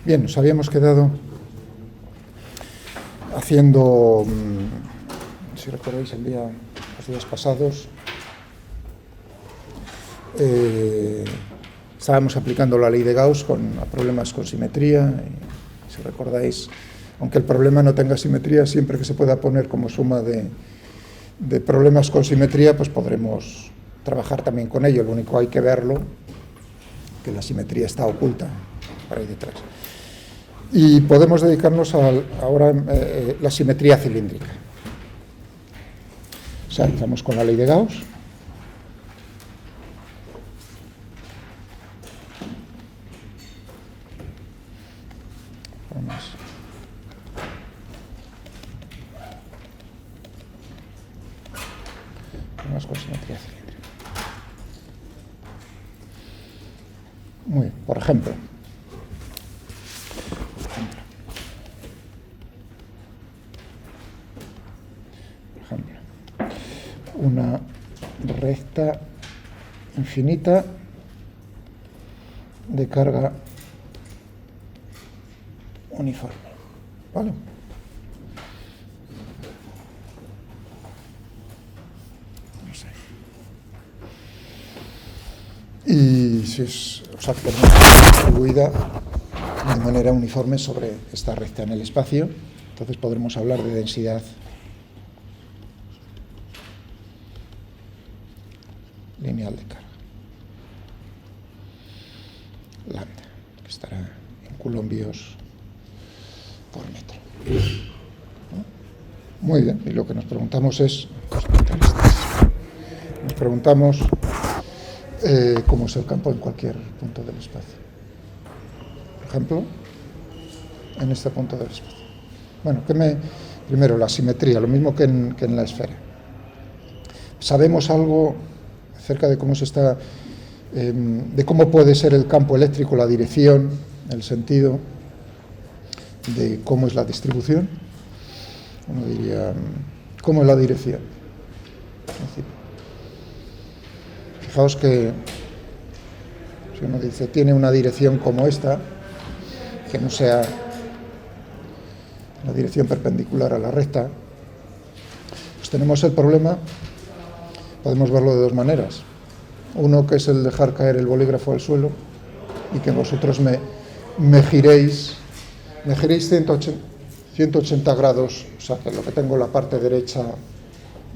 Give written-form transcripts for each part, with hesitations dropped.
Bien, nos habíamos quedado haciendo, si recordáis los días pasados, estábamos aplicando la ley de Gauss a problemas con simetría. Y, si recordáis, aunque el problema no tenga simetría, siempre que se pueda poner como suma de problemas con simetría, pues podremos trabajar también con ello. Lo único hay que verlo, que la simetría está oculta por ahí detrás. Y podemos dedicarnos ahora a la simetría cilíndrica. O sea, empezamos con la ley de Gauss. Vamos con simetría cilíndrica. Muy bien, por ejemplo, una recta infinita de carga uniforme, ¿vale? No sé. Y si es, o sea, distribuida de manera uniforme sobre esta recta en el espacio, entonces podremos hablar de densidad lineal de carga, lambda, que estará en coulombios por metro. ¿No? Muy bien, y lo que nos preguntamos es, nos preguntamos cómo es el campo en cualquier punto del espacio. Por ejemplo, en este punto del espacio. Bueno, primero la simetría, lo mismo que en la esfera. ¿Sabemos algo acerca de cómo de cómo puede ser el campo eléctrico, la dirección, el sentido, de cómo es la distribución? Uno diría, ¿cómo es la dirección? Es decir, fijaos que si uno dice, tiene una dirección como esta, que no sea la dirección perpendicular a la recta, pues tenemos el problema. Podemos verlo de dos maneras. Uno, que es el dejar caer el bolígrafo al suelo y que vosotros me giréis 180 grados, o sea, que lo que tengo en la parte derecha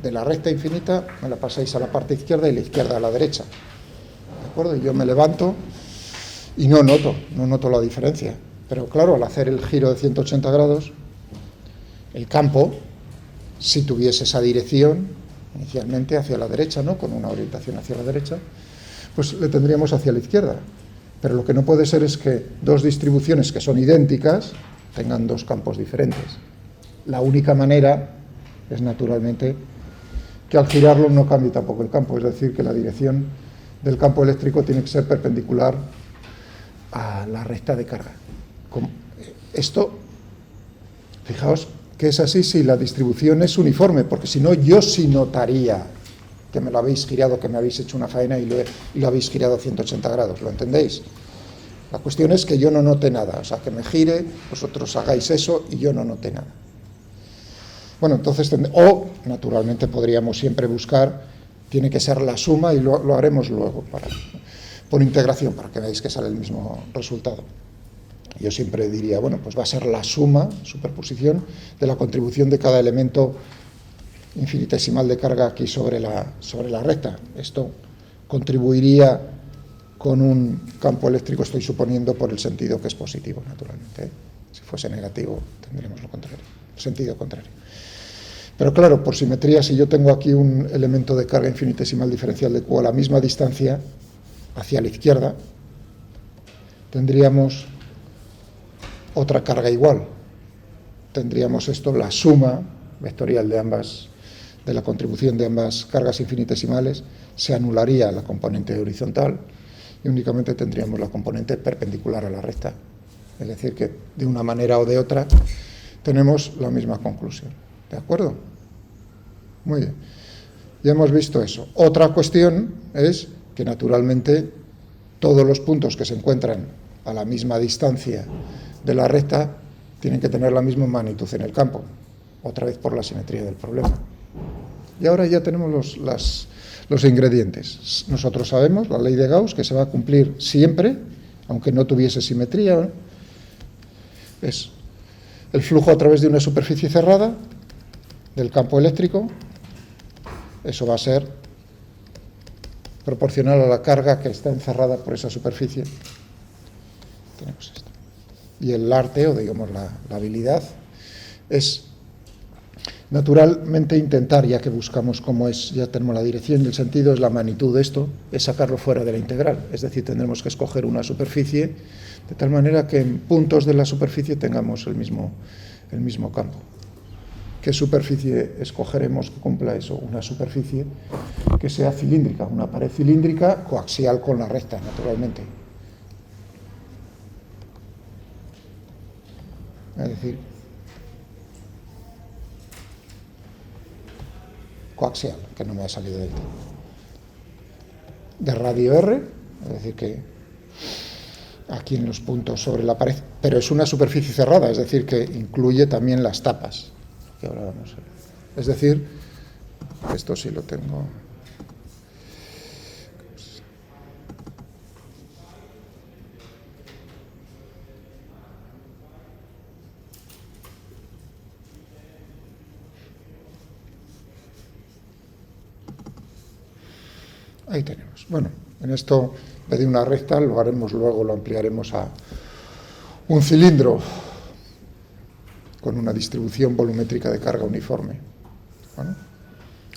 de la recta infinita, me la pasáis a la parte izquierda y la izquierda a la derecha. ¿De acuerdo? Y yo me levanto y no noto la diferencia. Pero claro, al hacer el giro de 180 grados, el campo, si tuviese esa dirección inicialmente hacia la derecha, ¿no?, con una orientación hacia la derecha, pues le tendríamos hacia la izquierda. Pero lo que no puede ser es que dos distribuciones que son idénticas tengan dos campos diferentes. La única manera es, naturalmente, que al girarlo no cambie tampoco el campo, es decir, que la dirección del campo eléctrico tiene que ser perpendicular a la recta de carga. Esto, fijaos, que es así si la distribución es uniforme, porque si no, yo sí notaría que me lo habéis girado, que me habéis hecho una faena y lo habéis girado a 180 grados, ¿lo entendéis? La cuestión es que yo no note nada, o sea, que me gire, vosotros hagáis eso y yo no note nada. Bueno, entonces, naturalmente podríamos siempre buscar, tiene que ser la suma y lo haremos luego por integración, para que veáis que sale el mismo resultado. Yo siempre diría, bueno, pues va a ser la suma, superposición, de la contribución de cada elemento infinitesimal de carga aquí sobre la recta. Esto contribuiría con un campo eléctrico, estoy suponiendo, por el sentido que es positivo, naturalmente. Si fuese negativo, tendríamos lo contrario, el sentido contrario. Pero claro, por simetría, si yo tengo aquí un elemento de carga infinitesimal diferencial de Q a la misma distancia, hacia la izquierda, tendríamos otra carga igual. Tendríamos esto, la suma vectorial de la contribución de ambas cargas infinitesimales, se anularía la componente horizontal y únicamente tendríamos la componente perpendicular a la recta. Es decir, que de una manera o de otra tenemos la misma conclusión. ¿De acuerdo? Muy bien. Ya hemos visto eso. Otra cuestión es que, naturalmente, todos los puntos que se encuentran a la misma distancia de la recta tienen que tener la misma magnitud en el campo, otra vez por la simetría del problema. Y ahora ya tenemos los ingredientes. Nosotros sabemos, la ley de Gauss, que se va a cumplir siempre, aunque no tuviese simetría, ¿no? Es el flujo a través de una superficie cerrada del campo eléctrico. Eso va a ser proporcional a la carga que está encerrada por esa superficie. Tenemos esto. Y el arte, o digamos la habilidad, es naturalmente intentar, ya que buscamos cómo es, ya tenemos la dirección y el sentido, es la magnitud de esto, es sacarlo fuera de la integral. Es decir, tendremos que escoger una superficie de tal manera que en puntos de la superficie tengamos el mismo campo. ¿Qué superficie escogeremos que cumpla eso? Una superficie que sea cilíndrica, una pared cilíndrica coaxial con la recta, naturalmente. Es decir, coaxial, que no me ha salido del tema. De radio R, es decir, que aquí en los puntos sobre la pared, pero es una superficie cerrada, es decir, que incluye también las tapas. Que ahora vamos a ver. Es decir, esto sí lo tengo. Ahí tenemos. Bueno, en esto, en vez de una recta, lo haremos luego, lo ampliaremos a un cilindro con una distribución volumétrica de carga uniforme, ¿bueno?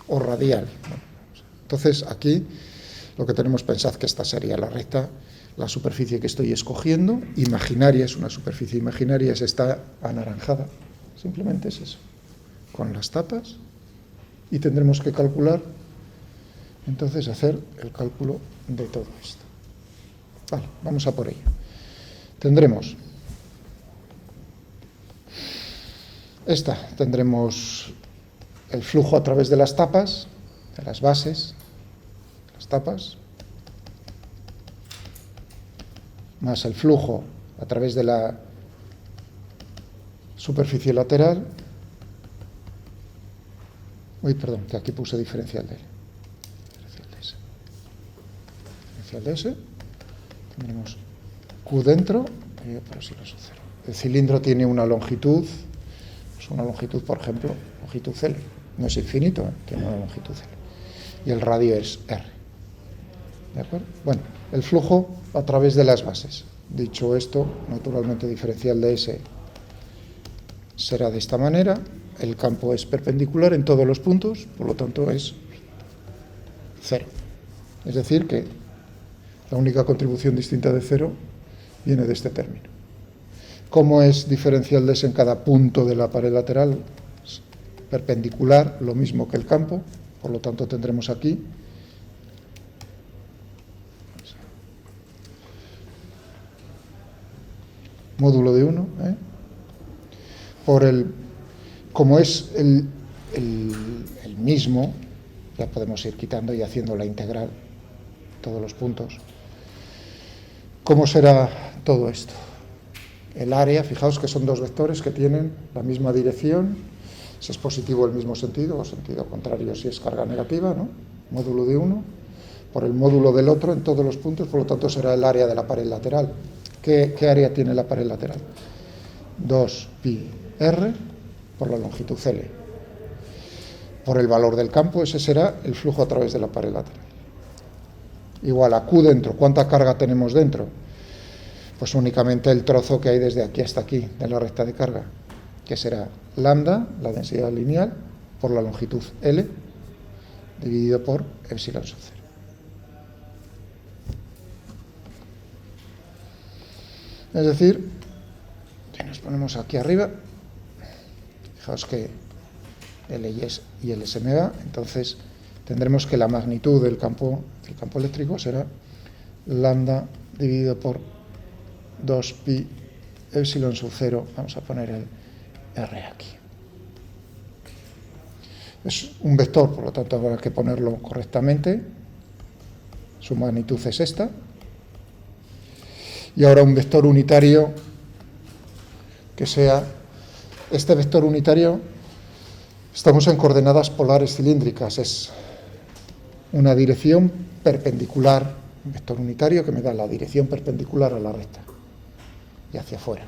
O radial, ¿no? Entonces, aquí lo que tenemos, pensad que esta sería la recta, la superficie que estoy escogiendo, imaginaria, es una superficie imaginaria, es esta anaranjada, simplemente es eso, con las tapas, y tendremos que calcular, entonces hacer el cálculo de todo esto. Vale, vamos a por ello. Tendremos tendremos el flujo a través de las tapas, de las bases, las tapas, más el flujo a través de la superficie lateral. Uy, perdón, que aquí puse diferencial de L. Diferencial de S. Tendremos Q dentro, pero sí lo sucede. El cilindro tiene una longitud. Una longitud, por ejemplo, longitud L, no es infinito, tiene una longitud L, y el radio es R. ¿De acuerdo? Bueno, el flujo a través de las bases. Dicho esto, naturalmente diferencial de S será de esta manera, el campo es perpendicular en todos los puntos, por lo tanto es 0. Es decir, que la única contribución distinta de 0 viene de este término. ¿Cómo es diferencial de S en cada punto de la pared lateral? Es perpendicular, lo mismo que el campo, por lo tanto tendremos aquí módulo de 1, como es el mismo, ya podemos ir quitando y haciendo la integral, todos los puntos. ¿Cómo será todo esto? El área, fijaos que son dos vectores que tienen la misma dirección, si es positivo el mismo sentido, o sentido contrario si es carga negativa, ¿no? Módulo de uno, por el módulo del otro en todos los puntos, por lo tanto será el área de la pared lateral. ¿Qué área tiene la pared lateral? 2πr por la longitud L. Por el valor del campo, ese será el flujo a través de la pared lateral. Igual a Q dentro. ¿Cuánta carga tenemos dentro? Pues únicamente el trozo que hay desde aquí hasta aquí, de la recta de carga, que será lambda, la densidad lineal, por la longitud L, dividido por epsilon sub 0. Es decir, si nos ponemos aquí arriba, fijaos que L y L se me va, entonces tendremos que la magnitud del campo eléctrico será lambda dividido por 2pi epsilon sub 0, vamos a poner el R aquí. Es un vector, por lo tanto habrá que ponerlo correctamente, su magnitud es esta, y ahora un vector unitario que sea este vector unitario. Estamos en coordenadas polares cilíndricas, es una dirección perpendicular, un vector unitario que me da la dirección perpendicular a la recta y hacia afuera.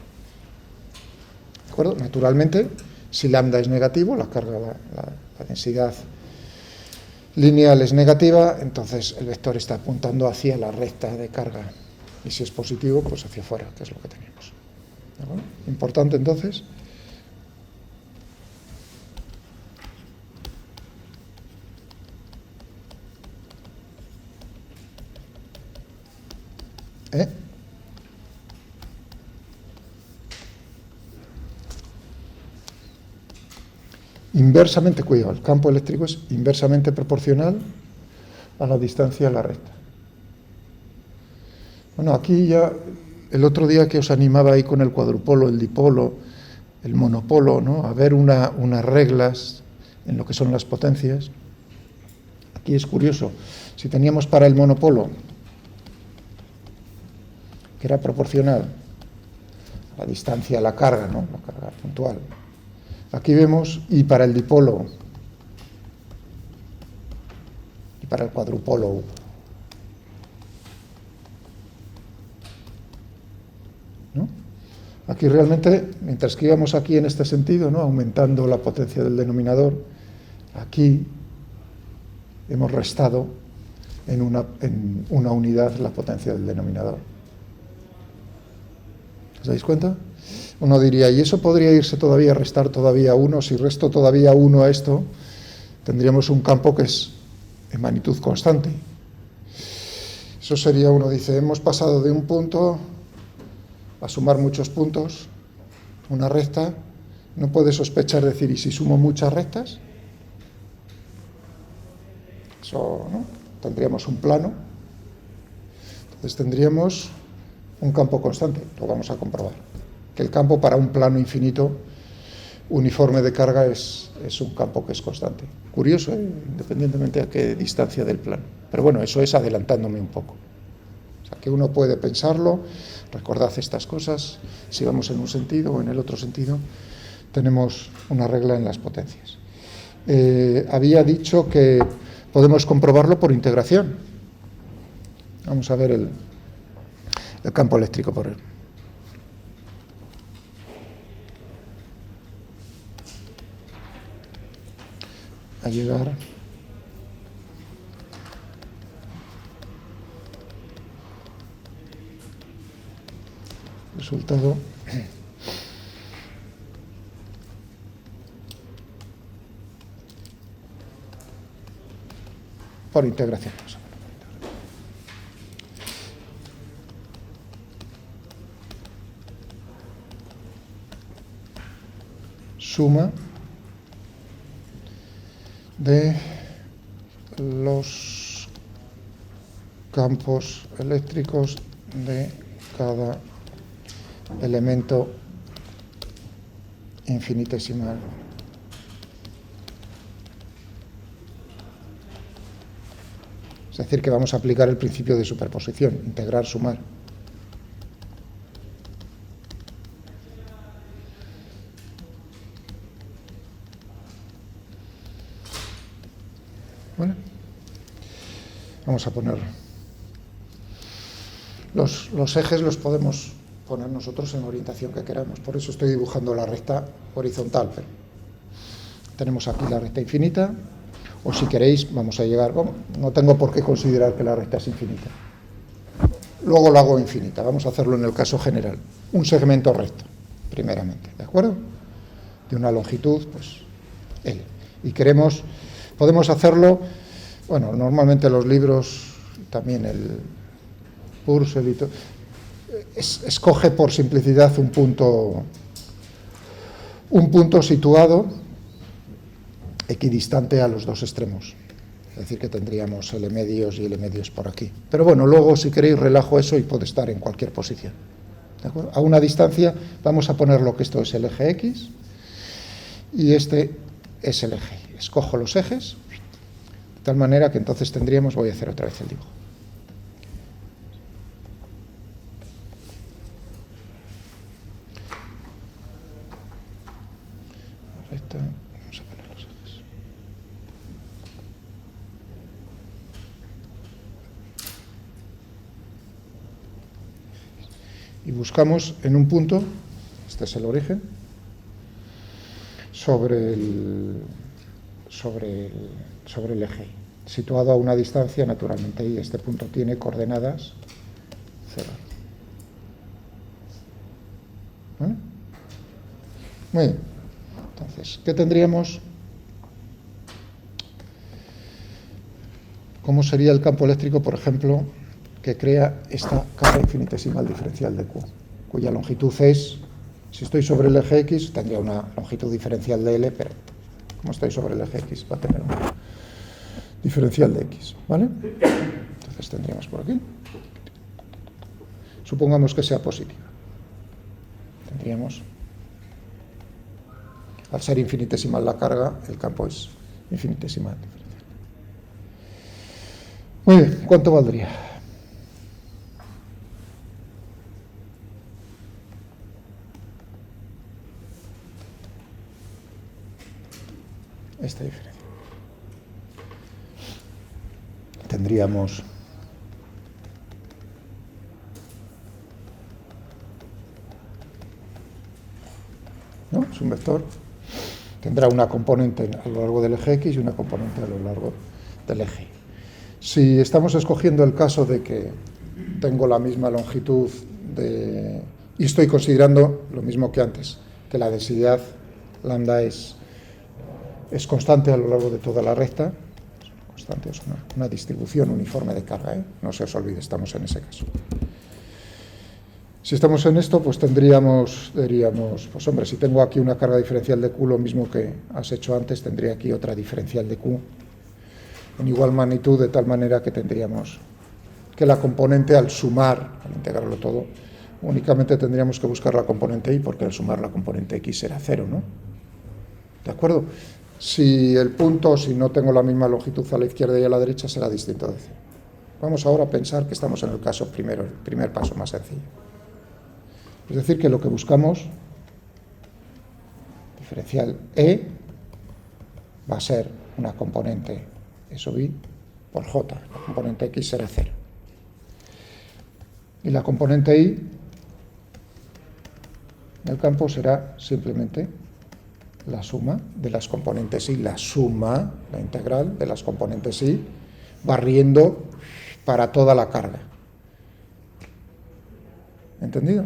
¿De acuerdo? Naturalmente, si lambda es negativo, la carga, la densidad lineal es negativa, entonces el vector está apuntando hacia la recta de carga. Y si es positivo, pues hacia afuera, que es lo que tenemos. ¿De acuerdo? Importante, entonces. Inversamente, cuidado, el campo eléctrico es inversamente proporcional a la distancia a la recta. Bueno, aquí ya, el otro día que os animaba ahí con el cuadrupolo, el dipolo, el monopolo, ¿no?, a ver unas reglas en lo que son las potencias. Aquí es curioso, si teníamos para el monopolo, que era proporcional a la distancia a la carga, ¿no?, la carga puntual. Aquí vemos, y para el dipolo, y para el cuadrupolo, ¿no? Aquí realmente, mientras que íbamos aquí en este sentido, ¿no?, aumentando la potencia del denominador, aquí hemos restado en una unidad la potencia del denominador. ¿Os dais cuenta? Uno diría, ¿y eso podría irse todavía, restar todavía 1? Si resto todavía 1 a esto, tendríamos un campo que es en magnitud constante. Eso sería, uno dice, hemos pasado de un punto a sumar muchos puntos, una recta. No puede sospechar decir, ¿y si sumo muchas rectas? Eso, ¿no? Tendríamos un plano. Entonces tendríamos un campo constante. Lo vamos a comprobar. Que el campo para un plano infinito uniforme de carga es un campo que es constante. Curioso, independientemente a qué distancia del plano. Pero bueno, eso es adelantándome un poco. O sea, que uno puede pensarlo, recordad estas cosas, si vamos en un sentido o en el otro sentido, tenemos una regla en las potencias. Había dicho que podemos comprobarlo por integración. Vamos a ver el campo eléctrico por él. A llegar resultado por integración. Suma de los campos eléctricos de cada elemento infinitesimal es decir, que vamos a aplicar el principio de superposición, integrar, sumar. Bueno, vamos a poner los ejes, los podemos poner nosotros en la orientación que queramos. Por eso estoy dibujando la recta horizontal. Pero tenemos aquí la recta infinita, o si queréis, vamos a llegar... Bueno, no tengo por qué considerar que la recta es infinita. Luego la hago infinita. Vamos a hacerlo en el caso general. Un segmento recto, primeramente, ¿de acuerdo? De una longitud, pues, L. Y queremos... Podemos hacerlo... Bueno, normalmente los libros, también el Purcell y todo... Escoge por simplicidad un punto situado equidistante a los dos extremos. Es decir, que tendríamos L medios y L medios por aquí. Pero bueno, luego si queréis relajo eso y puede estar en cualquier posición. ¿De acuerdo? A una distancia vamos a ponerlo que esto es el eje X y este es el eje Y. Escojo los ejes de tal manera que entonces tendríamos, voy a hacer otra vez el dibujo. recta, vamos a poner los ejes. Y buscamos en un punto, este es el origen, sobre el eje, situado a una distancia naturalmente, y este punto tiene coordenadas 0. ¿Vale? Muy bien. Entonces, ¿qué tendríamos? ¿Cómo sería el campo eléctrico, por ejemplo, que crea esta carga infinitesimal diferencial de Q, cuya longitud es, si estoy sobre el eje X, tendría una longitud diferencial de L, pero como estoy sobre el eje X, va a tener una diferencial de X, ¿vale? Entonces tendríamos por aquí. Supongamos que sea positiva. Tendríamos, al ser infinitesimal la carga, el campo es infinitesimal diferencial. Muy bien, ¿cuánto valdría? Esta diferencia. Tendríamos ¿no? Es un vector, tendrá una componente a lo largo del eje X y una componente a lo largo del eje Y. Si estamos escogiendo el caso de que tengo la misma longitud y estoy considerando lo mismo que antes, que la densidad lambda es constante a lo largo de toda la recta, constante es una distribución uniforme de carga, no se os olvide, estamos en ese caso. Si estamos en esto, pues diríamos, pues hombre, si tengo aquí una carga diferencial de Q, lo mismo que has hecho antes, tendría aquí otra diferencial de Q en igual magnitud, de tal manera que tendríamos que la componente, al sumar, al integrarlo todo, únicamente tendríamos que buscar la componente Y, porque al sumar la componente X será 0, ¿no? ¿De acuerdo? Si el punto, si no tengo la misma longitud a la izquierda y a la derecha, será distinto de 0. Vamos ahora a pensar que estamos en el caso primero, el primer paso más sencillo. Es decir, que lo que buscamos, diferencial E, va a ser una componente E sub I por J. La componente X será 0. Y la componente Y del campo será simplemente la suma de las componentes Y, la suma, la integral de las componentes Y, barriendo para toda la carga. ¿Entendido?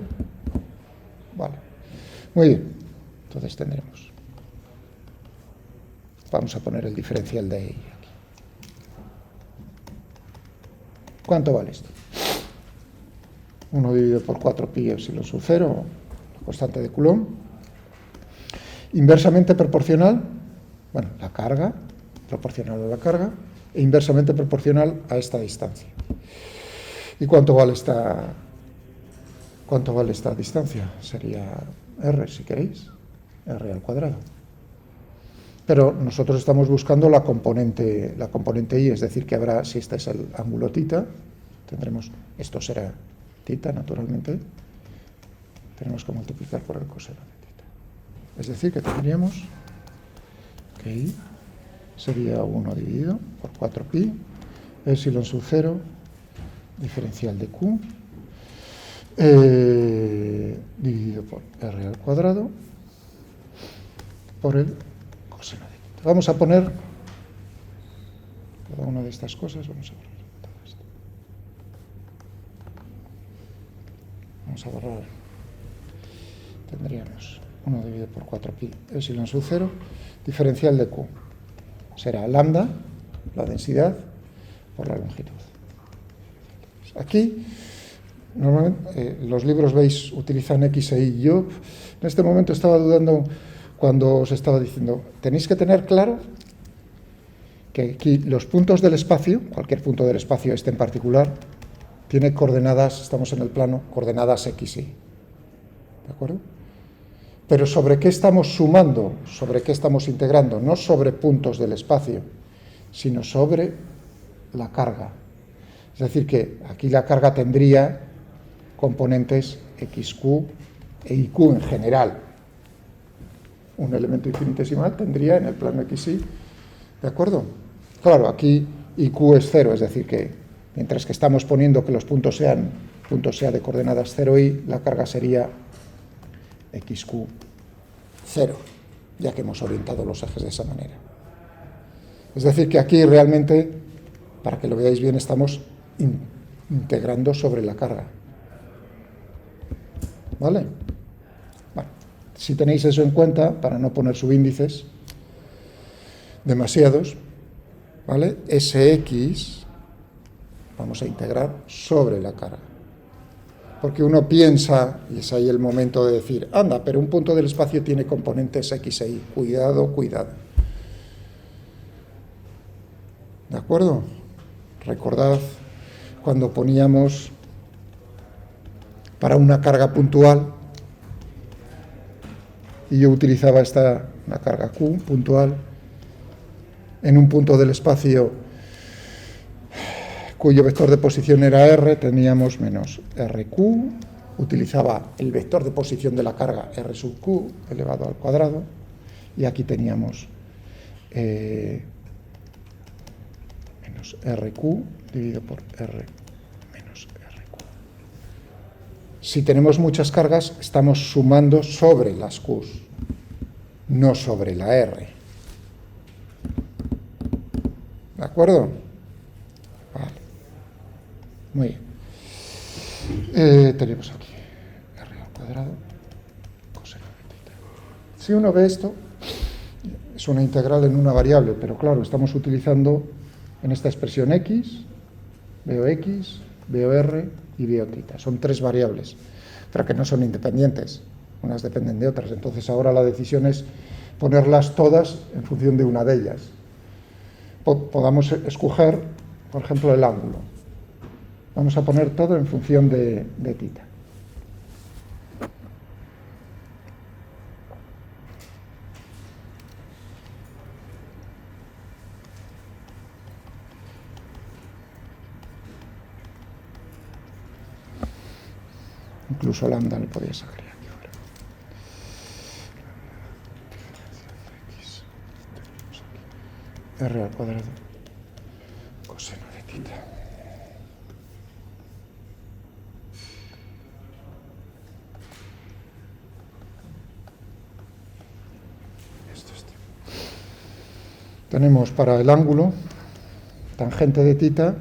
Vale. Muy bien. Entonces tendremos. Vamos a poner el diferencial de I aquí. ¿Cuánto vale esto? 1 dividido por 4pi epsilon sub 0, la constante de Coulomb. Inversamente proporcional, bueno, la carga, proporcional a la carga, e inversamente proporcional a esta distancia. ¿Y cuánto vale esta distancia? Sería R, si queréis, R al cuadrado. Pero nosotros estamos buscando la componente Y, es decir, que habrá, si este es el ángulo θ, tendremos, esto será θ, naturalmente, tenemos que multiplicar por el coseno de θ. Es decir, que tendríamos que I sería 1 dividido por 4pi, epsilon sub 0, diferencial de Q, dividido por R al cuadrado, por el coseno de θ. Vamos a poner cada una de estas cosas, vamos a borrar todo esto. Vamos a borrar, tendríamos 1 dividido por 4pi, epsilon sub 0, diferencial de Q. Será lambda, la densidad, por la longitud. Aquí, normalmente, los libros, veis, utilizan X e Y. Yo, en este momento, estaba dudando cuando os estaba diciendo, tenéis que tener claro que aquí los puntos del espacio, cualquier punto del espacio, este en particular, tiene coordenadas, estamos en el plano, coordenadas X y Y. ¿De acuerdo? Pero ¿sobre qué estamos sumando? ¿Sobre qué estamos integrando? No sobre puntos del espacio, sino sobre la carga. Es decir, que aquí la carga tendría componentes XQ e IQ en general. un elemento infinitesimal tendría en el plano XY, ¿de acuerdo? Claro, aquí IQ es 0, es decir, que mientras que estamos poniendo que los puntos sean puntos A de coordenadas 0, y la carga sería XQ 0, ya que hemos orientado los ejes de esa manera. Es decir, que aquí realmente, para que lo veáis bien, estamos integrando sobre la carga. ¿Vale? Bueno, si tenéis eso en cuenta, para no poner subíndices demasiados, ¿vale? Sx vamos a integrar sobre la carga. Porque uno piensa, y es ahí el momento de decir, anda, pero un punto del espacio tiene componentes x e y. Cuidado, cuidado. ¿De acuerdo? Recordad cuando poníamos para una carga puntual, y yo utilizaba una carga Q puntual, en un punto del espacio cuyo vector de posición era R, teníamos menos RQ, utilizaba el vector de posición de la carga R sub Q elevado al cuadrado, y aquí teníamos menos RQ dividido por R menos RQ. Si tenemos muchas cargas, estamos sumando sobre las Qs, no sobre la R. ¿De acuerdo? Vale. Muy bien. Tenemos aquí R al cuadrado coseno de θ. Si uno ve esto, es una integral en una variable, pero claro, estamos utilizando en esta expresión x, veo R y veo θ. Son tres variables, pero que no son independientes, unas dependen de otras. Entonces ahora la decisión es ponerlas todas en función de una de ellas. Podamos escoger, por ejemplo, el ángulo. Vamos a poner todo en función de θ. Incluso lambda le podría sacar aquí fuera. R al cuadrado coseno de θ. Tenemos para el ángulo, tangente de θ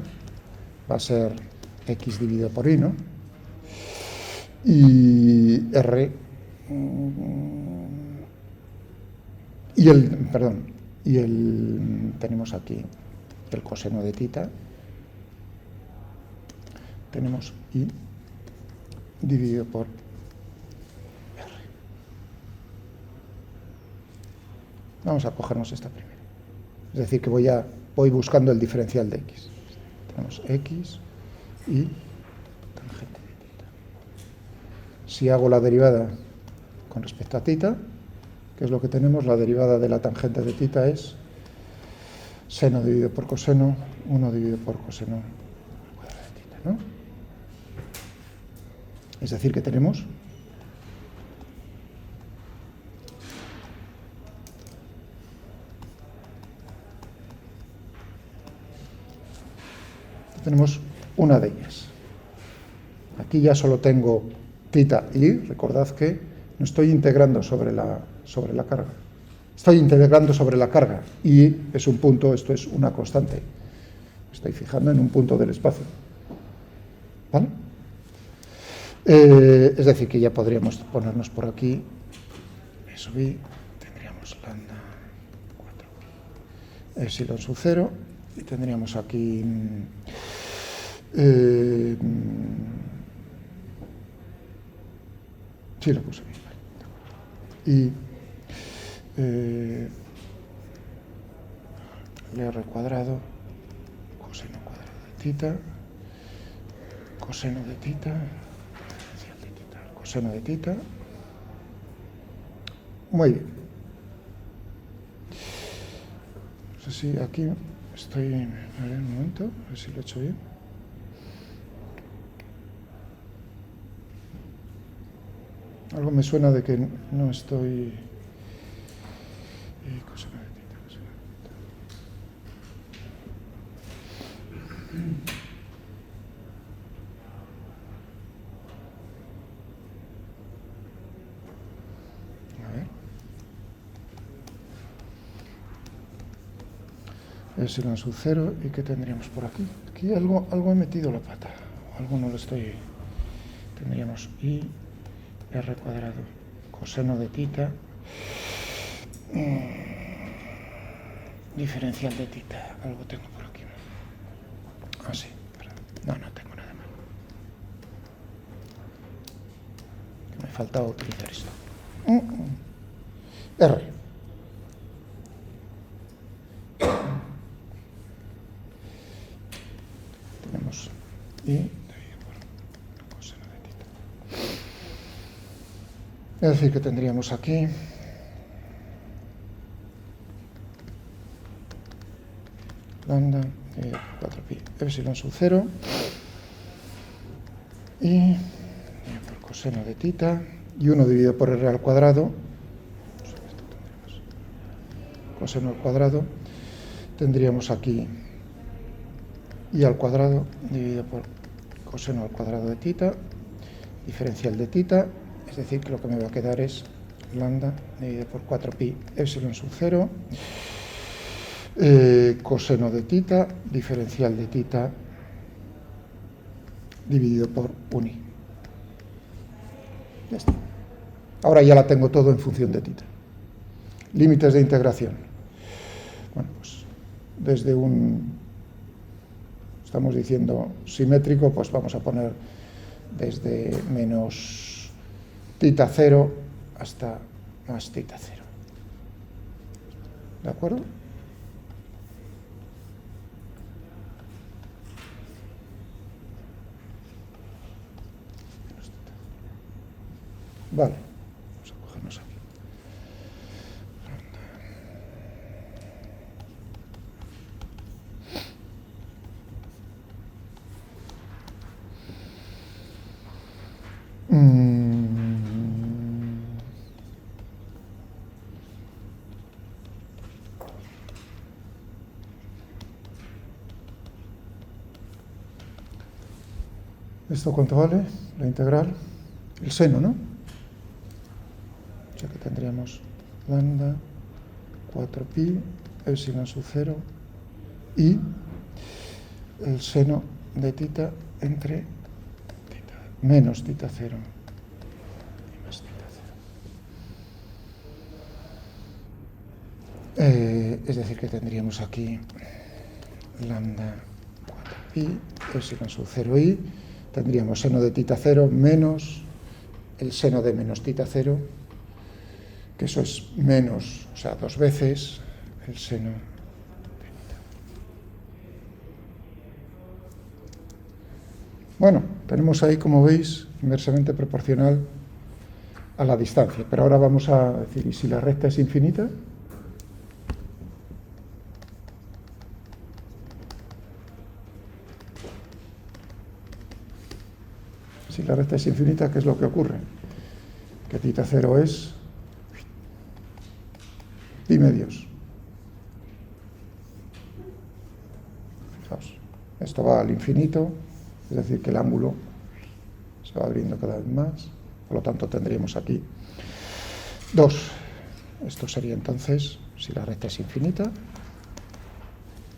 va a ser x dividido por y, ¿no? Y R, tenemos aquí el coseno de θ, tenemos y dividido por R. Vamos a cogernos esta primera. Es decir, que voy buscando el diferencial de x. Tenemos x y tangente de θ. Si hago la derivada con respecto a θ, ¿qué es lo que tenemos? La derivada de la tangente de θ es seno dividido por coseno, 1 dividido por coseno al cuadrado de θ, ¿no? Es decir, que tenemos una de ellas. Aquí ya solo tengo θ y, recordad que no estoy integrando sobre la carga. Estoy integrando sobre la carga y es un punto, esto es una constante. Estoy fijando en un punto del espacio. ¿Vale? Es decir, que ya podríamos ponernos por aquí, eso y tendríamos lambda 4 epsilon sub 0 y tendríamos aquí sí, lo puse bien, y R cuadrado coseno cuadrado de θ coseno de θ coseno de θ. Muy bien. No sé si aquí estoy, a ver un momento, a ver si lo he hecho bien. Algo me suena de que no estoy y coseno de tita, coseno de tita. A ver. Epsilon sub 0, ¿y qué tendríamos por aquí? Aquí algo he metido la pata, algo no lo estoy... Tendríamos i r cuadrado coseno de tita diferencial de tita, algo tengo por aquí. Ah, sí, no tengo nada más. Me faltaba utilizar esto. R. Tenemos i dividido por coseno de tita. Es decir, que tendríamos aquí lambda 4pi epsilon sub 0 y por coseno de tita y 1 dividido por r al cuadrado, coseno al cuadrado, tendríamos aquí i al cuadrado dividido por coseno al cuadrado de tita, diferencial de tita, es decir, que lo que me va a quedar es lambda dividido por 4pi epsilon sub 0, coseno de tita, diferencial de tita, dividido por 1i. Ya está. Ahora ya la tengo todo en función de tita. Límites de integración. Bueno, pues desde un, estamos diciendo simétrico, pues vamos a poner desde menos tita 0 hasta más tita 0. ¿De acuerdo? Vale, vamos a cogernos aquí. ¿Esto cuánto vale? La integral. El seno, ¿no? O sea que tendríamos lambda 4pi epsilon sub 0 y el seno de tita entre tita, menos tita 0 y más tita 0. Es decir, que tendríamos aquí lambda 4pi epsilon sub 0i, tendríamos seno de tita 0 menos el seno de menos tita 0, que eso es menos, o sea, 2 veces el seno de tita. Bueno, tenemos ahí, como veis, inversamente proporcional a la distancia, pero ahora vamos a decir, ¿y si la recta es infinita? Si la recta es infinita, ¿qué es lo que ocurre? Que tita 0 es pi medios. Fijaos, esto va al infinito, es decir, que el ángulo se va abriendo cada vez más, por lo tanto tendríamos aquí 2. Esto sería entonces, si la recta es infinita,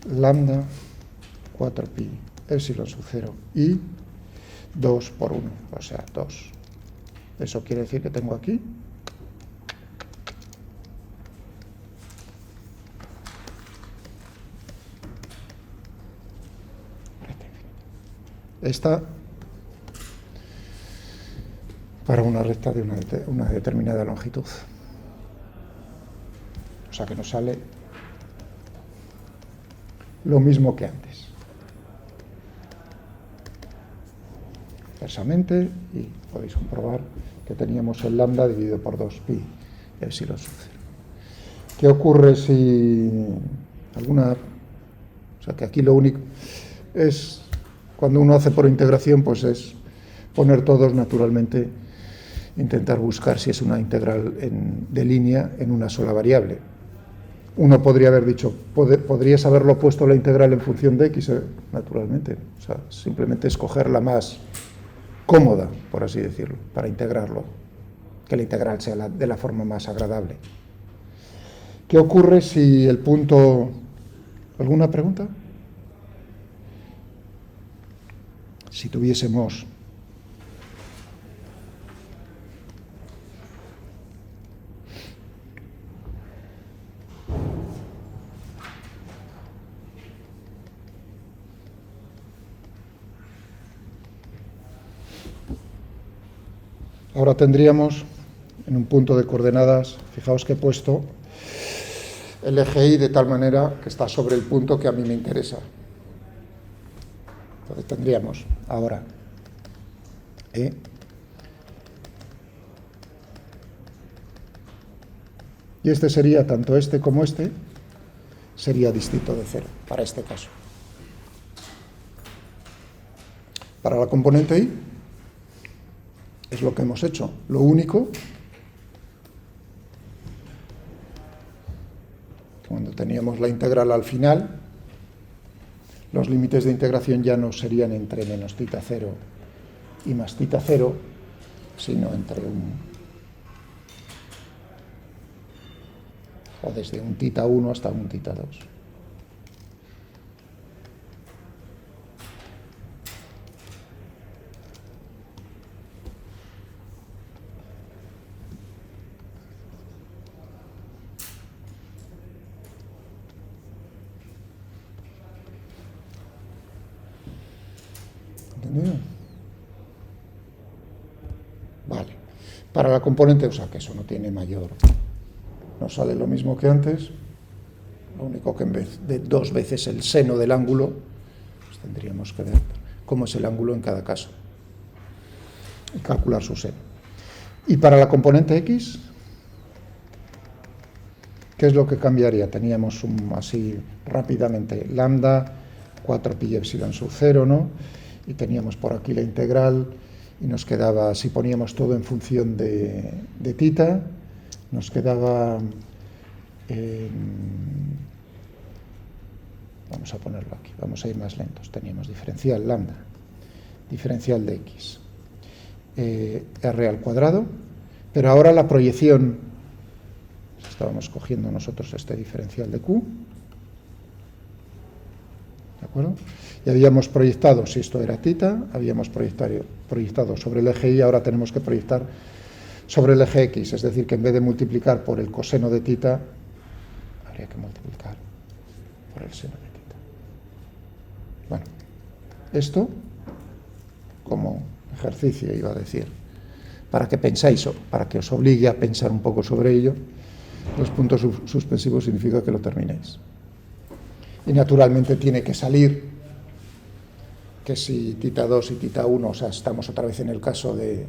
lambda 4pi epsilon sub 0 y 2 por 1, o sea, 2. Eso quiere decir que tengo aquí recta infinita. Esta para una recta de una determinada longitud. O sea que nos sale lo mismo que antes. Inversamente, y podéis comprobar que teníamos el lambda dividido por 2pi epsilon sub 0. ¿Qué ocurre si alguna... O sea que aquí lo único es, cuando uno hace por integración, pues es poner todos naturalmente, intentar buscar si es una integral de línea en una sola variable. Uno podría haber dicho, podrías haberlo puesto la integral en función de x, naturalmente. O sea, simplemente escoger la más cómoda, por así decirlo, para integrarlo. Que la integral sea de la forma más agradable. ¿Qué ocurre si el punto... ¿Alguna pregunta? Si tuviésemos... Ahora tendríamos en un punto de coordenadas, fijaos que he puesto el eje Y de tal manera que está sobre el punto que a mí me interesa. Entonces tendríamos ahora E y este sería, tanto este como este, sería distinto de 0 para este caso. Para la componente Y es lo que hemos hecho. Lo único, cuando teníamos la integral al final, los límites de integración ya no serían entre menos θ 0 y más θ 0, sino entre o desde un θ 1 hasta un θ 2. ¿Entendido? Vale. Para la componente, o sea que eso no tiene mayor... Nos sale lo mismo que antes, lo único que en vez de 2 veces el seno del ángulo, pues tendríamos que ver cómo es el ángulo en cada caso y calcular su seno. Y para la componente X, ¿qué es lo que cambiaría? Teníamos así rápidamente lambda, 4 pi epsilon sub 0, ¿no? Y teníamos por aquí la integral y nos quedaba, si poníamos todo en función de θ, nos quedaba, vamos a ponerlo aquí, vamos a ir más lentos, teníamos diferencial lambda, diferencial de x, r al cuadrado, pero ahora la proyección, estábamos cogiendo nosotros este diferencial de q, ¿de acuerdo? Y habíamos proyectado, si esto era θ, habíamos proyectado sobre el eje Y, ahora tenemos que proyectar sobre el eje X, es decir, que en vez de multiplicar por el coseno de θ, habría que multiplicar por el seno de θ. Bueno, esto, como ejercicio, iba a decir, para que pensáis, para que os obligue a pensar un poco sobre ello, los puntos suspensivos significa que lo terminéis. Y naturalmente tiene que salir que si θ2 y θ1, o sea, estamos otra vez en el caso de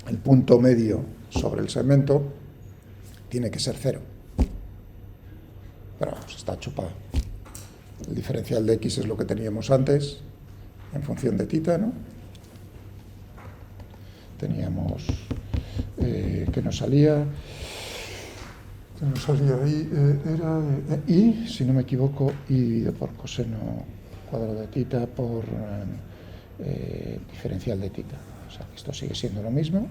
el punto medio sobre el segmento, tiene que ser 0. Pero vamos, está chupado. El diferencial de x es lo que teníamos antes, en función de θ, ¿no? Teníamos que nos salía ahí, era y, si no me equivoco, y dividido por coseno cuadrado de θ por diferencial de θ. O sea, esto sigue siendo lo mismo.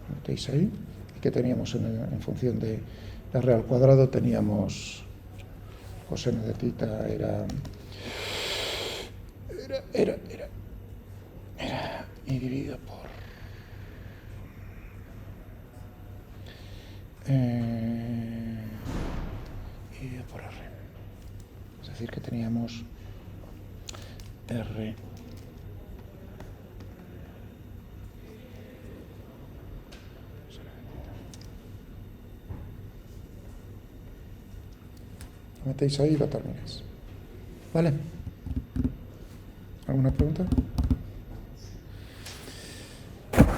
Metéis ahí. ¿Y qué teníamos en función de r al cuadrado? Teníamos coseno de θ era y dividido por r. Es decir, que teníamos r lo metéis ahí y lo termináis. ¿Vale? ¿Alguna pregunta?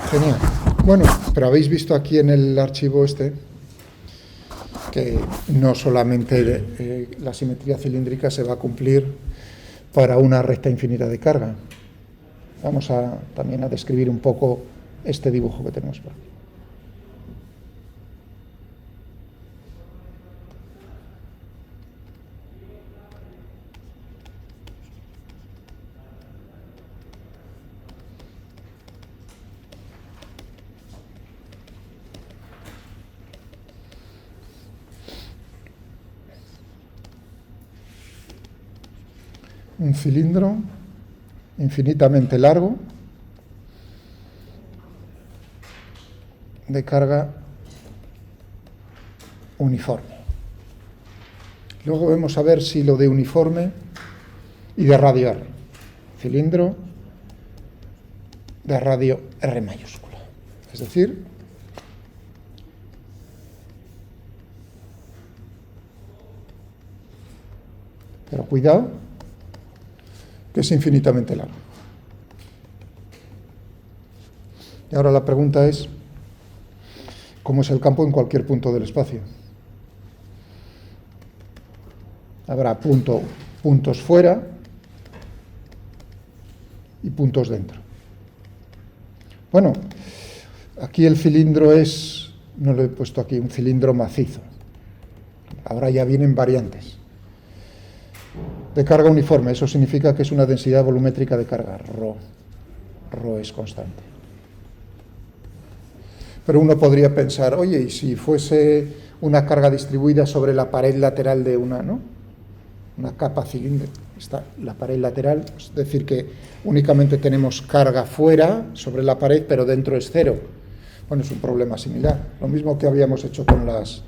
Genial. Bueno, pero habéis visto aquí en el archivo este que no solamente la simetría cilíndrica se va a cumplir para una recta infinita de carga. Vamos también a describir un poco este dibujo que tenemos por aquí. un cilindro infinitamente largo de carga uniforme. Luego vamos a ver si lo de uniforme y de radio R. Cilindro de radio R mayúscula. Es decir, pero cuidado, que es infinitamente largo. Y ahora la pregunta es, ¿cómo es el campo en cualquier punto del espacio? Habrá puntos fuera y puntos dentro. Bueno, aquí el cilindro es, no lo he puesto aquí, un cilindro macizo. Ahora ya vienen variantes. De carga uniforme, eso significa que es una densidad volumétrica de carga, ρ. ρ es constante. Pero uno podría pensar, oye, ¿y si fuese una carga distribuida sobre la pared lateral de una capa cilíndrica? Está la pared lateral, es decir, que únicamente tenemos carga fuera sobre la pared, pero dentro es cero. Bueno, es un problema similar. Lo mismo que habíamos hecho con las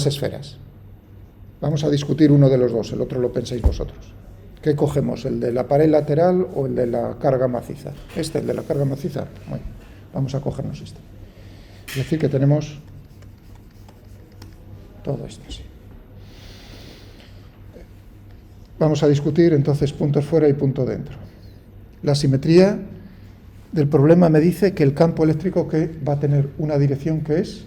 esferas. Vamos a discutir uno de los dos, el otro lo penséis vosotros. ¿Qué cogemos, el de la pared lateral o el de la carga maciza? El de la carga maciza. Bueno, vamos a cogernos este. Es decir, que tenemos todo esto así. Vamos a discutir entonces puntos fuera y punto dentro. La simetría del problema me dice que el campo eléctrico que va a tener una dirección que es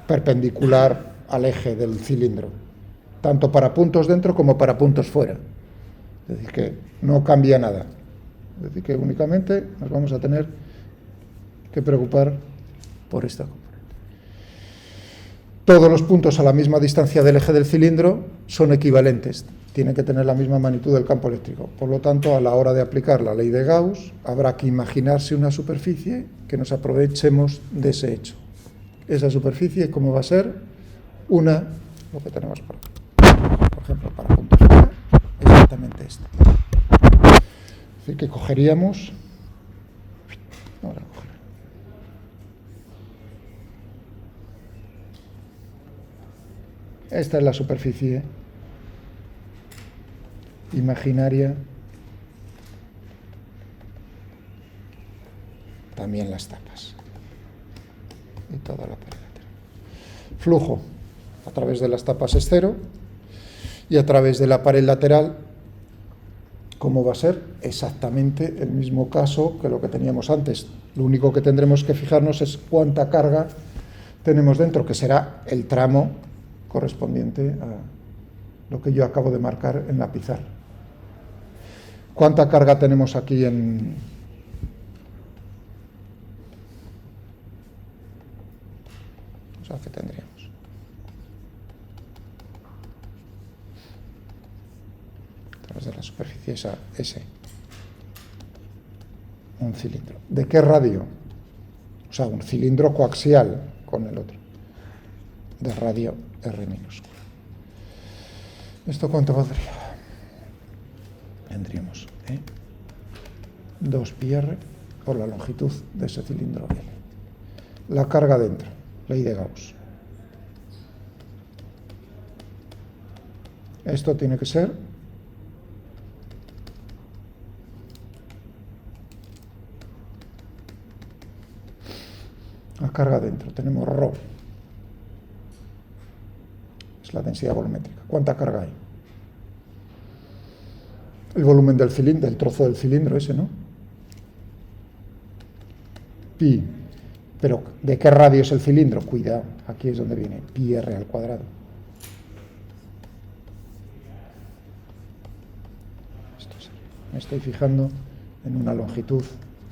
perpendicular al eje del cilindro, tanto para puntos dentro como para puntos fuera. Es decir, que no cambia nada. Es decir, que únicamente nos vamos a tener que preocupar por esta componente. Todos los puntos a la misma distancia del eje del cilindro son equivalentes, tienen que tener la misma magnitud del campo eléctrico. Por lo tanto, a la hora de aplicar la ley de Gauss, habrá que imaginarse una superficie que nos aprovechemos de ese hecho. Esa superficie, ¿cómo va a ser? Lo que tenemos por ejemplo, para puntos fuera, exactamente esta. Es decir, que cogeríamos... Esta es la superficie imaginaria, también las tapas y toda la pared lateral. Flujo a través de las tapas es cero y a través de la pared lateral, ¿cómo va a ser? Exactamente el mismo caso que lo que teníamos antes. Lo único que tendremos que fijarnos es cuánta carga tenemos dentro, que será el tramo correspondiente a lo que yo acabo de marcar en la pizarra. ¿Cuánta carga tenemos aquí en... O sea, ¿qué tendríamos? A través de la superficie esa, un cilindro. ¿De qué radio? O sea, un cilindro coaxial con el otro. De radio R minúscula. ¿Esto cuánto valdría? Tendríamos 2πr por la longitud de ese cilindro L. La carga dentro, ley de Gauss. Esto tiene que ser la carga dentro. Tenemos ρ. Es la densidad volumétrica. ¿Cuánta carga hay? El volumen del cilindro, del trozo del cilindro ese, ¿no? Pi. Pero, ¿de qué radio es el cilindro? Cuidado, aquí es donde viene pi r al cuadrado. Me estoy fijando en una longitud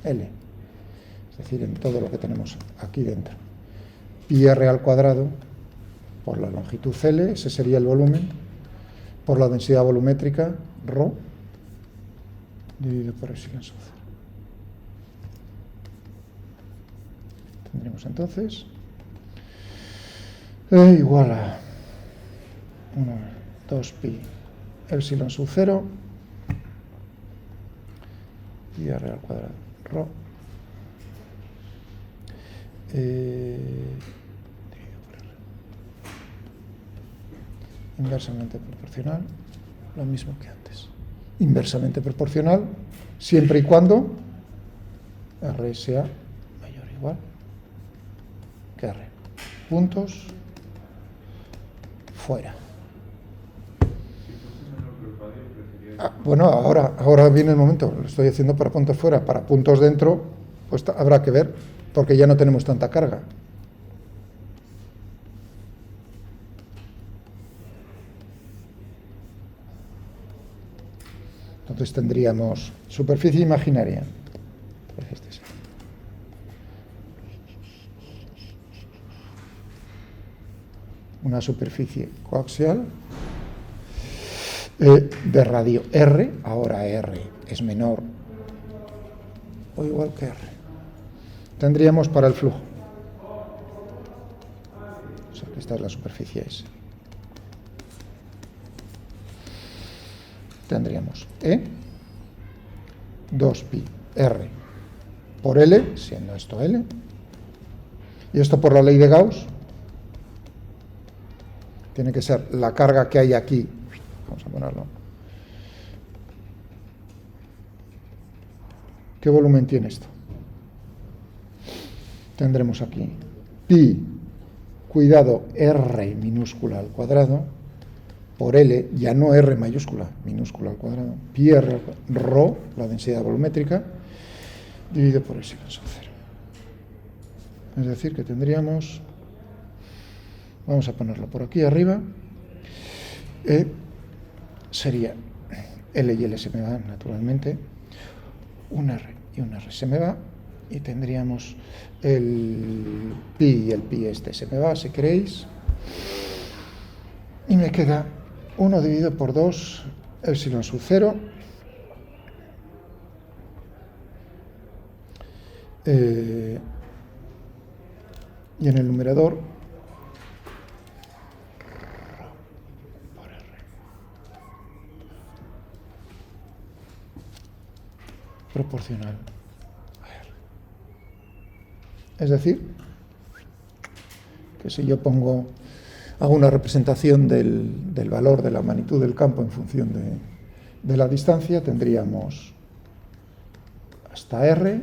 L, es decir, en todo lo que tenemos aquí dentro. Pi r al cuadrado por la longitud L, ese sería el volumen, por la densidad volumétrica, ρ, dividido por epsilon sub 0. Tendremos entonces E igual a 1, 2 pi epsilon sub 0 pi r al cuadrado rho dividido por r. Inversamente proporcional, lo mismo que antes. Inversamente proporcional, siempre y cuando r sea mayor o igual que r. Puntos fuera. Bueno, ahora viene el momento, lo estoy haciendo para puntos fuera, para puntos dentro, pues habrá que ver, porque ya no tenemos tanta carga. Entonces tendríamos superficie imaginaria. Una superficie coaxial de radio R, ahora R es menor o igual que R. Tendríamos para el flujo, o sea, esta es la superficie S. Tendríamos E 2pi R por L, siendo esto L, y esto por la ley de Gauss tiene que ser la carga que hay aquí. Vamos a ponerlo. ¿Qué volumen tiene esto? Tendremos aquí pi, cuidado, R minúscula al cuadrado, por L, ya no R mayúscula, minúscula al cuadrado, pi R, rho, la densidad volumétrica, dividido por epsilon sub 0. Es decir, que tendríamos, vamos a ponerlo por aquí arriba, sería L y L se me van naturalmente, un R y un R se me va, y tendríamos el pi y el pi este se me va, si queréis, y me queda 1 dividido por 2 epsilon sub 0 y en el numerador por R. Proporcional a R. Es decir, que si yo hago una representación del valor de la magnitud del campo en función de la distancia, tendríamos hasta R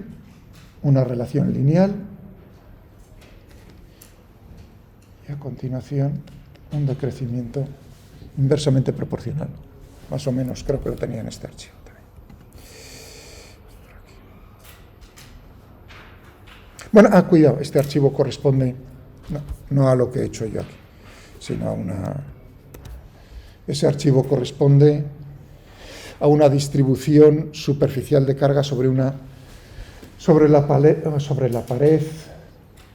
una relación lineal y a continuación un decrecimiento inversamente proporcional. Más o menos creo que lo tenía en este archivo también. Bueno, cuidado, este archivo corresponde no a lo que he hecho yo aquí, sino ese archivo corresponde a una distribución superficial de carga sobre la pared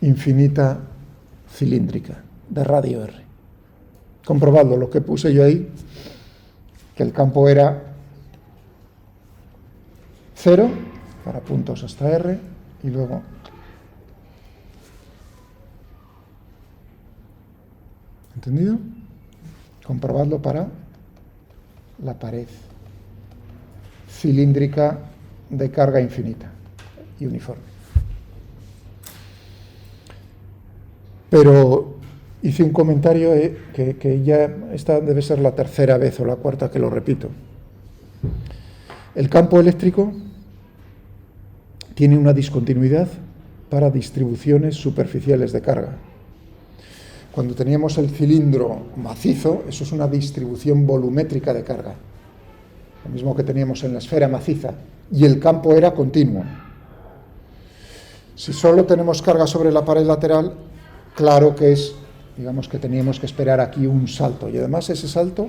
infinita cilíndrica de radio R. Comprobadlo, lo que puse yo ahí, que el campo era 0 para puntos hasta R y luego ¿entendido? Comprobadlo para la pared cilíndrica de carga infinita y uniforme. Pero hice un comentario que ya esta debe ser la tercera vez o la cuarta que lo repito. El campo eléctrico tiene una discontinuidad para distribuciones superficiales de carga. Cuando teníamos el cilindro macizo, eso es una distribución volumétrica de carga. Lo mismo que teníamos en la esfera maciza. Y el campo era continuo. Si solo tenemos carga sobre la pared lateral, claro que digamos que teníamos que esperar aquí un salto. Y además ese salto,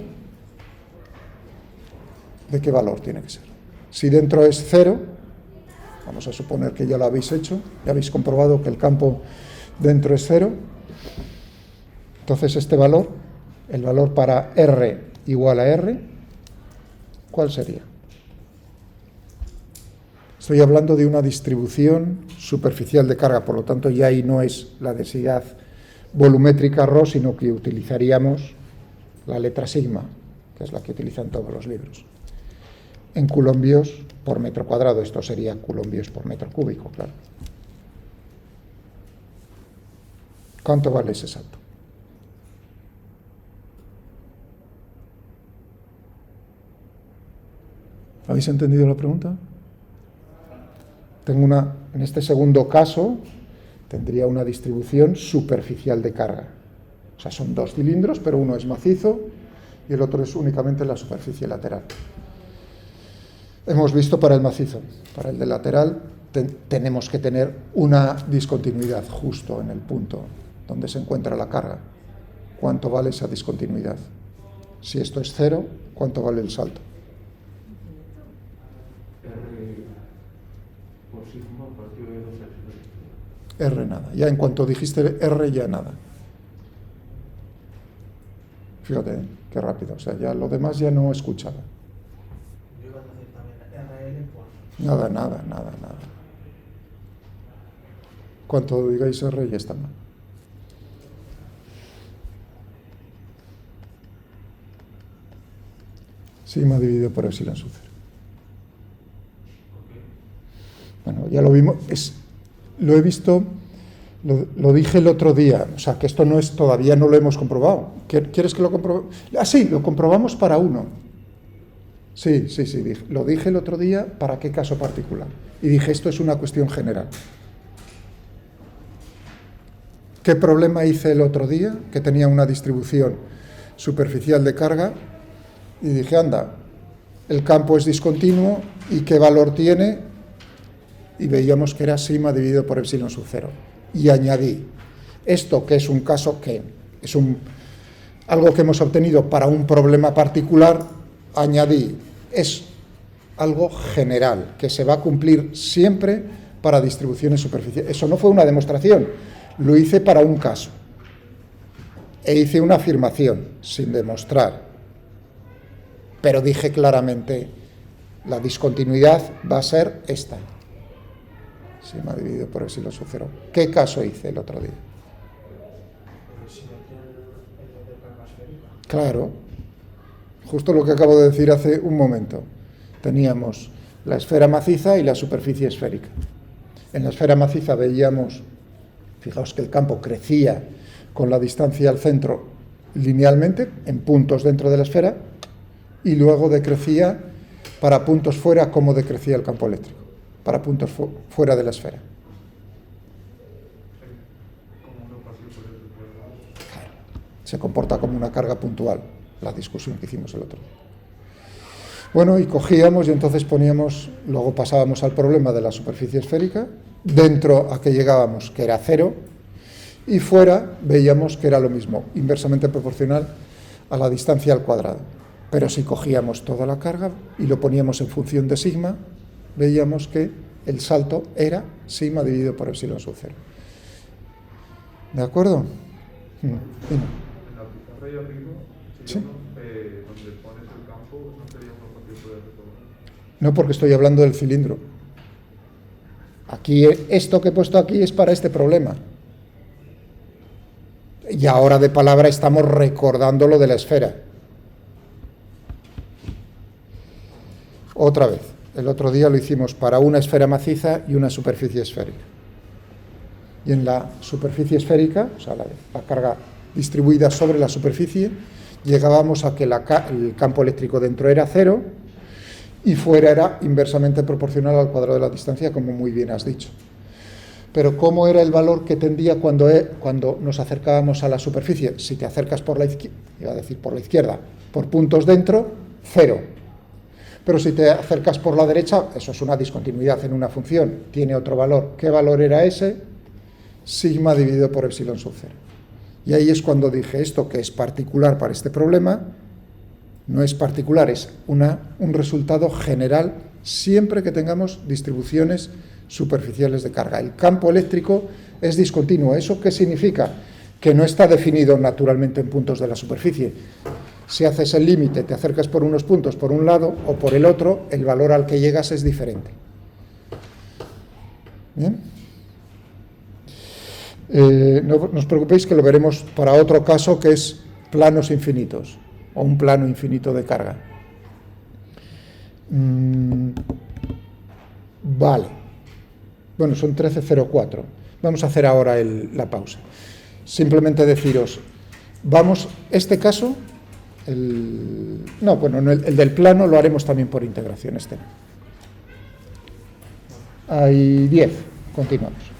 ¿de qué valor tiene que ser? Si dentro es 0, vamos a suponer que ya lo habéis hecho, ya habéis comprobado que el campo dentro es 0, entonces este valor, el valor para R igual a R, ¿cuál sería? Estoy hablando de una distribución superficial de carga, por lo tanto ya ahí no es la densidad volumétrica ρ, sino que utilizaríamos la letra sigma, que es la que utilizan todos los libros. En coulombios por metro cuadrado, esto sería coulombios por metro cúbico, claro. ¿Cuánto vale ese salto? ¿Habéis entendido la pregunta? En este segundo caso, tendría una distribución superficial de carga. O sea, son dos cilindros, pero uno es macizo y el otro es únicamente la superficie lateral. Hemos visto para el macizo. Para el de lateral tenemos que tener una discontinuidad justo en el punto donde se encuentra la carga. ¿Cuánto vale esa discontinuidad? Si esto es 0, ¿cuánto vale el salto? R nada. Ya en cuanto dijiste R, ya nada. Fíjate, qué rápido. O sea, ya lo demás ya no he escuchado. Yo iba a decir también RL por... Nada. Cuanto digáis R, ya está mal. Sigma dividido por epsilon sub 0. Bueno, ya lo vimos. Lo he visto, lo dije el otro día, o sea, que esto no es, todavía no lo hemos comprobado. ¿Quieres que lo comprobemos? Ah, sí, lo comprobamos para uno. Sí, lo dije el otro día, ¿para qué caso particular? Y dije, esto es una cuestión general. ¿Qué problema hice el otro día? Que tenía una distribución superficial de carga, y dije, anda, el campo es discontinuo, ¿y qué valor tiene? Y veíamos que era sigma dividido por epsilon sub 0. Y añadí, esto que es un caso que es algo que hemos obtenido para un problema particular, añadí, es algo general, que se va a cumplir siempre para distribuciones superficiales. Eso no fue una demostración, lo hice para un caso. E hice una afirmación, sin demostrar. Pero dije claramente, la discontinuidad va a ser esta. Sigma dividido por epsilon sub 0. ¿Qué caso hice el otro día? Claro, justo lo que acabo de decir hace un momento. Teníamos la esfera maciza y la superficie esférica. En la esfera maciza veíamos, fijaos que el campo crecía con la distancia al centro linealmente, en puntos dentro de la esfera, y luego decrecía para puntos fuera como decrecía el campo eléctrico, para puntos fuera de la esfera. Claro, se comporta como una carga puntual, la discusión que hicimos el otro día. Bueno, y cogíamos y entonces poníamos, luego pasábamos al problema de la superficie esférica, dentro a que llegábamos, que era 0, y fuera veíamos que era lo mismo, inversamente proporcional a la distancia al cuadrado. Pero si cogíamos toda la carga y lo poníamos en función de sigma, veíamos que el salto era sigma dividido por epsilon sub 0. ¿De acuerdo? En la pizarra ahí arriba, ¿sí? Donde pones el campo, ¿no sería una parte que puedes retomar? No, porque estoy hablando del cilindro. Aquí, esto que he puesto aquí es para este problema. Y ahora de palabra estamos recordando lo de la esfera. Otra vez, el otro día lo hicimos para una esfera maciza y una superficie esférica. Y en la superficie esférica, o sea, la carga distribuida sobre la superficie, llegábamos a que el campo eléctrico dentro era 0 y fuera era inversamente proporcional al cuadrado de la distancia, como muy bien has dicho. Pero ¿cómo era el valor que tendía cuando nos acercábamos a la superficie? Si te acercas por la izquierda, por puntos dentro, 0. Pero si te acercas por la derecha, eso es una discontinuidad en una función, tiene otro valor. ¿Qué valor era ese? Sigma dividido por epsilon sub 0. Y ahí es cuando dije, esto que es particular para este problema, no es particular, es un resultado general siempre que tengamos distribuciones superficiales de carga. El campo eléctrico es discontinuo. ¿Eso qué significa? Que no está definido naturalmente en puntos de la superficie. Si haces el límite, te acercas por unos puntos por un lado o por el otro, el valor al que llegas es diferente. ¿Bien? No os preocupéis que lo veremos para otro caso que es planos infinitos o un plano infinito de carga. Vale. Bueno, son 13:04. Vamos a hacer ahora la pausa. Simplemente deciros, vamos, este caso, el del plano lo haremos también por integración. Hay 10. Continuamos.